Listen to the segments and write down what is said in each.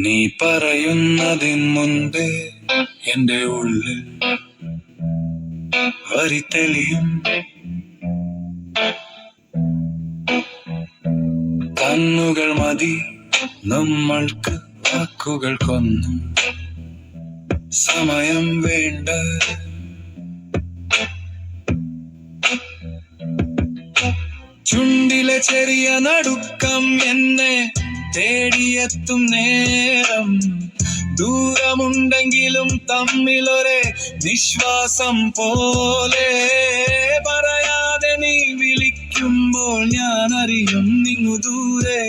നീ പറയുന്നതിന് മുൻപേ എന്റെ ഉള്ളിൽ വരി തെളിയും. കണ്ണുകൾ മതി നമ്മൾക്ക് വാക്കുകൾക്കൊന്നും സമയം വേണ്ട. ചുണ്ടിലെ ചെറിയ നടുക്കം എന്നെ തേടിയെത്തും നേരം, ദൂരമുണ്ടെങ്കിലും തമ്മിലൊരേ നിശ്വാസം പോലെ. പറയാതെ നീ വിളിക്കുമ്പോൾ ഞാൻ അറിയും നിങ്ങു ദൂരെ.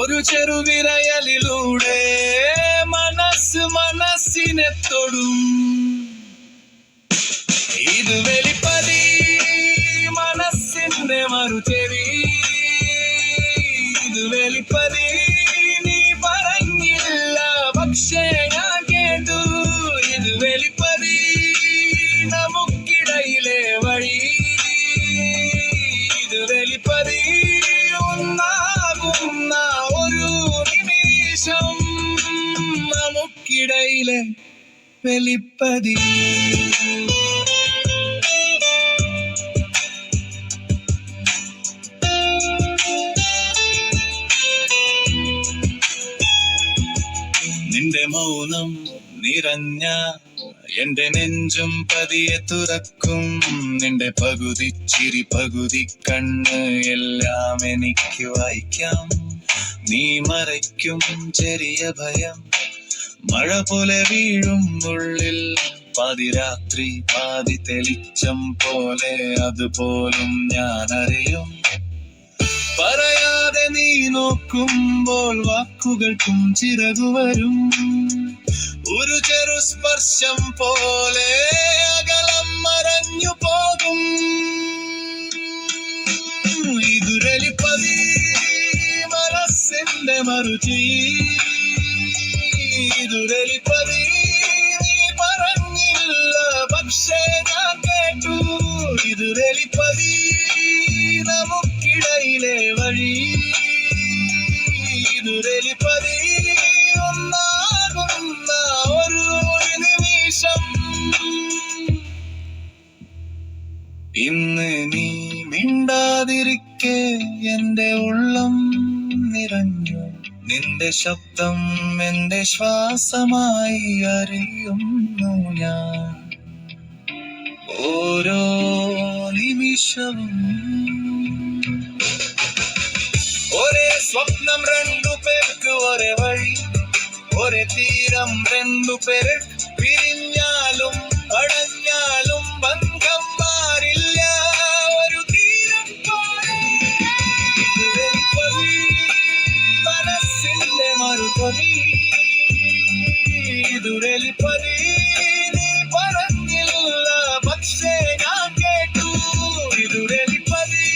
ഒരു ചെറുവിരയലിലൂടെ മനസ്സിനെ തൊടും. ഇത് വെളിപ്പതി മനസ്സിന്റെ മറുചെവി. ഇത് വെളിപ്പതി നീ പറഞ്ഞില്ല, പക്ഷേ ഞാൻ കേട്ടു. ഇത് വെളിപ്പതി നമുക്കിടയിലെ വഴി. ഇത് വെളിപ്പതി ഒന്നാകുന്ന ഒരു നിമിഷം, നമുക്കിടയിലെ വെളിപ്പതി. നിന്റെ മൗനം നിറഞ്ഞ എന്റെ നെഞ്ചും പതിയെ തുറക്കും. നിന്റെ പകുതി ചിരി പകുതി കണ്ണ് എല്ലാം എനിക്ക് വായിക്കാം. നീ മറയ്ക്കും ചെറിയ ഭയം മഴ പോലെ വീഴും ഉള്ളിൽ. പാതിരാത്രി പാതി തെളിച്ചം പോലെ അതുപോലും ഞാൻ അറിയും. പറയാതെ നീ നോക്കുമ്പോൾ വാക്കുകൾക്കും ചിറകുവരും. ഒരു ചെറു സ്പർശം പോലെ അകലം മറഞ്ഞു പോകും. ഇതുരലിപ്പതി മനസ്സിന്റെ മറുചി. ഇതുരലിപ്പതി നീ പറഞ്ഞില്ല, പക്ഷേ ഞാൻ കേട്ടു. ഇതുരലിപ്പതി നമുക്കിടയിലെ വഴി. ഇതുരലിപ്പതി ഒന്നാകുന്ന ഒരു നിമിഷം. ഇന്ന് നീ മിണ്ടാതിരിക്കെ എന്റെ ഉള്ളം നിറഞ്ഞു. നിന്റെ ശബ്ദം എന്റെ ശ്വാസമായി അറിയുന്നു ഞാൻ. ഓരോ നിമിഷവും ഒരേ സ്വപ്നം, രണ്ടു പേർക്ക് ഒരേ വഴി. ഒരേ തീരം, രണ്ടു പേർ പിരിഞ്ഞാലും അടഞ്ഞാലും ബന്ധം മാറില്ല. ഒരു തീരം പോലെ മനസ്സിന്റെ മറുപടി. ഇതുരലിപ്പതി നീ പറഞ്ഞില്ല, പക്ഷേ ഞാൻ കേട്ടു. ഇതുരലിപ്പതി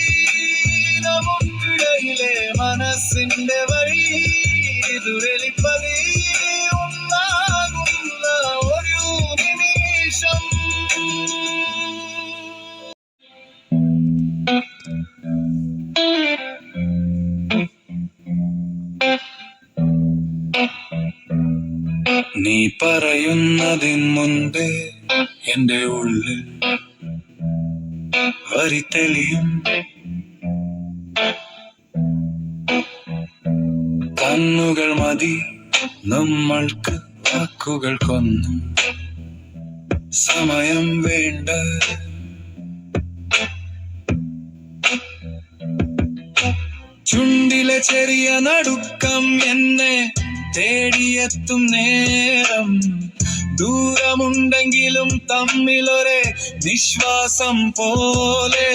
നമുക്കിടയിലെ മനസ്സിന്റെ വഴി. ഇതുരലിപ്പതി ഒന്നാകുന്ന ഒരു നിമിഷം. നീ പറയുന്നതിന് മുൻപേ എന്റെ ഉള്ളിൽ വരി തെളിയും. കണ്ണുകൾ മതി നമ്മൾക്ക് വാക്കുകൾക്കൊന്നും സമയം വേണ്ട. ചുണ്ടിലെ ചെറിയ നടുക്കം എന്നെ തേടിയെത്തും നേരം, ദൂരമുണ്ടെങ്കിലും തമ്മിലൊരേ നിശ്വാസം പോലെ.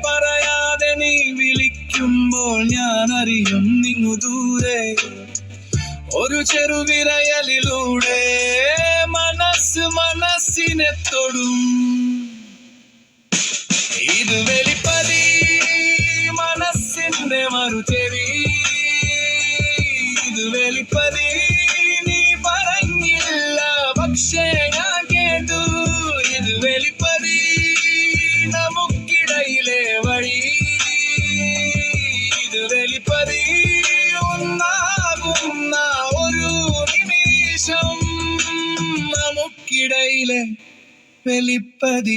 പറയാതെ നീ വിളിക്കുമ്പോൾ ഞാൻ അറിയും നിങ്ങു ദൂരെ. ഒരു ചെറുവിരയലിലൂടെ മനസ്സിനെ തൊടും. ഇത് വെളിപ്പതി മനസ്സിന്റെ മറുചെവി. ഇത് വെളിപ്പതി നീ പറഞ്ഞില്ല, പക്ഷേ ഞാൻ കേട്ടു. ഇത് വെളിപ്പതി നമുക്കിടയിലെ വഴി. ഇത് വെളിപ്പതി ഒന്നാകുന്ന വെളിപ്പതി.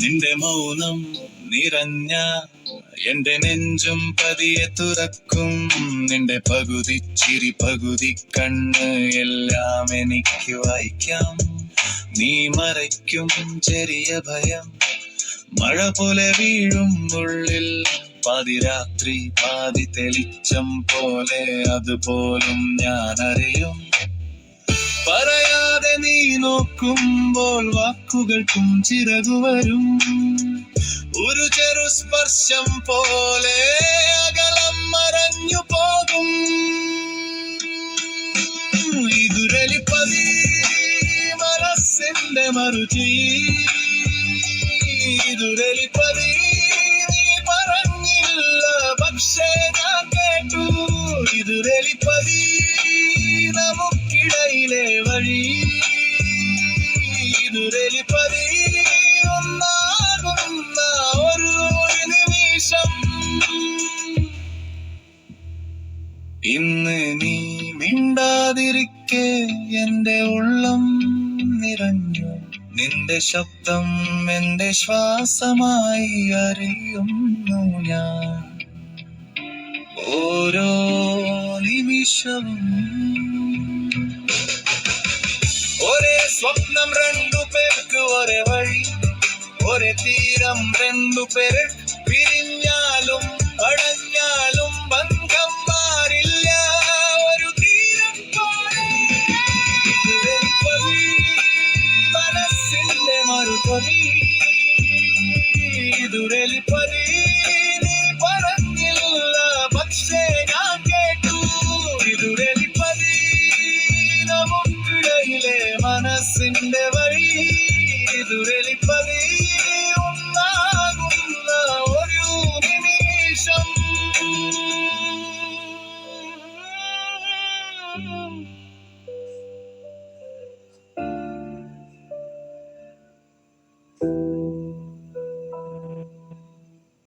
നിന്റെ മൗനം നിറഞ്ഞ എന്റെ നെഞ്ചും പതിയെ തുറക്കും. നിന്റെ പകുതി ചിരി പകുതി കണ്ണ് എല്ലാം എനിക്ക് വായിക്കാം. നീ മറയ്ക്കും ചെറിയ ഭയം മഴ പോലെ വീഴും ഉള്ളിൽ. പാതിരാത്രി പാതി തെളിച്ചം പോലെ അതുപോലും ഞാൻ അറിയും. പറയാതെ നീ നോക്കുമ്പോൾ വാക്കുകൾക്കും ചിറകുവരും. ഒരു ചെറു സ്പർശം പോലെ അകലം മറഞ്ഞു പോകും. ഇതുരലിപ്പതി മനസ്സിന്റെ മറുചി. ഇതുരലിപ്പതി നീ പറഞ്ഞില്ല പക്ഷേ ഞാൻ കേട്ടു. ഇതുരലിപ്പതി നമുക്കിടയിലെ വഴി. ഇതുരലിപ്പതി ഒന്നാകുന്ന ഒരു നിമിഷം. ഇന്ന് നീ മിണ്ടാതിരിക്കെ എന്റെ ഉള്ളം നിറഞ്ഞു. നിന്റെ ശബ്ദം എന്റെ ശ്വാസമായി അറിയുന്നു ഞാൻ ഓരോ നിമിഷവും. ഒരേ സ്വപ്നം രണ്ടു പേർക്ക് ഒരേ വഴി. ഒരേ തീരം രണ്ടു പേർ പിരിഞ്ഞാലും അടഞ്ഞാലും ബന്ധം മാറില്ല. ഒരു തീരം പോലെ മനസ്സിന്റെ മറുപടി. ഇതുരലിപ്പതി നീ പറഞ്ഞില്ല പക്ഷേ ഞാൻ കേട്ടു. ഇതുരലിപ്പതി നമുക്കിടയിലെ മനസ്സിന്റെ വഴി. ഇതുരലിപ്പതി ഒന്നാകുന്ന ഒരു നിമിഷം.